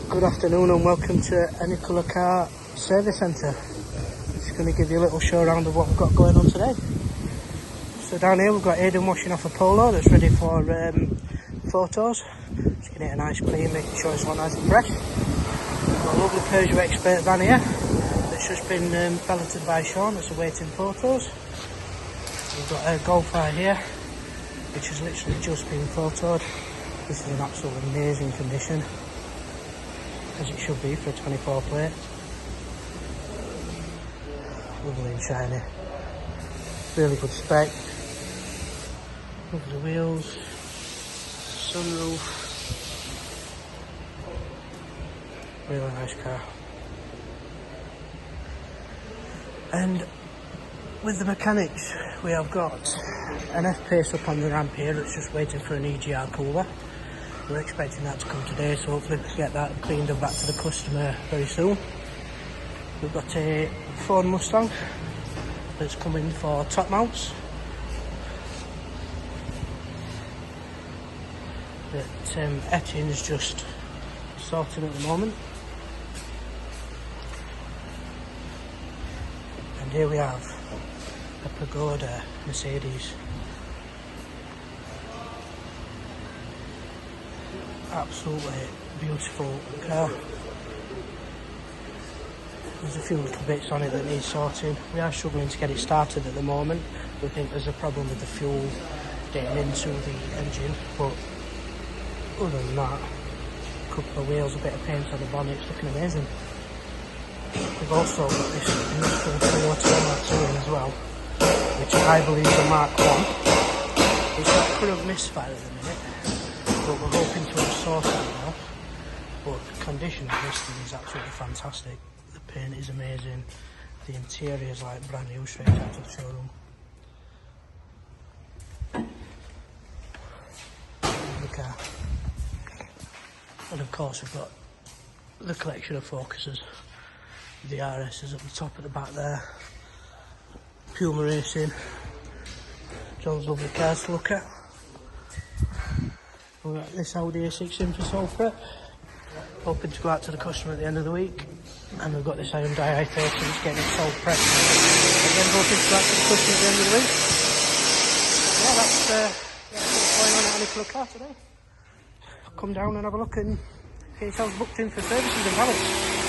Good afternoon and welcome to Any Colour Car Service Centre. Just going to give you a little show around of what we've got going on today. So down here we've got Aidan washing off a Polo that's ready for photos. Just getting it a nice clean, making sure it's all nice and fresh. We've got a lovely Peugeot Expert van here that's just been balloted by Sean, that's awaiting photos. We've got a Golf R here which has literally just been photoed. This is in absolutely amazing condition, as it should be for a 24 plate. Lovely and shiny. Really good spec. Lovely wheels. Sunroof. Really nice car. And with the mechanics, we have got an F-Pace up on the ramp here that's just waiting for an EGR cooler. We're expecting that to come today, so hopefully we can get that cleaned and back to the customer very soon. We've got a Ford Mustang that's coming for top mounts. That Etienne is just sorting at the moment. And here we have a Pagoda Mercedes. Absolutely beautiful car. There's a few little bits on it that need sorting. We are struggling to get it started at the moment. We think there's a problem with the fuel getting into the engine, but other than that, a couple of wheels, a bit of paint on the bonnet, it's looking amazing. We've also got this industrial Toyota Mark II in as well, which I believe is a Mark I. It's got current misfire at the minute, but we're hoping to have sorted it now. But the condition of this thing is absolutely fantastic. The paint is amazing. The interior is like brand new, straight out of the showroom. The car. And of course we've got the collection of Focuses. The RS is at the top at the back there. Puma Racing. John's lovely cars to look at. We've got this Audi A6 in for sole prep. Hoping to go out to the customer at the end of the week. And we've got this Hyundai i30 that's getting its sole prep. Again, hoping to go out to the customer at the end of the week. Yeah, that's what's going on at Any Colour Car today. Come down and have a look and get yourselves booked in for services and balance.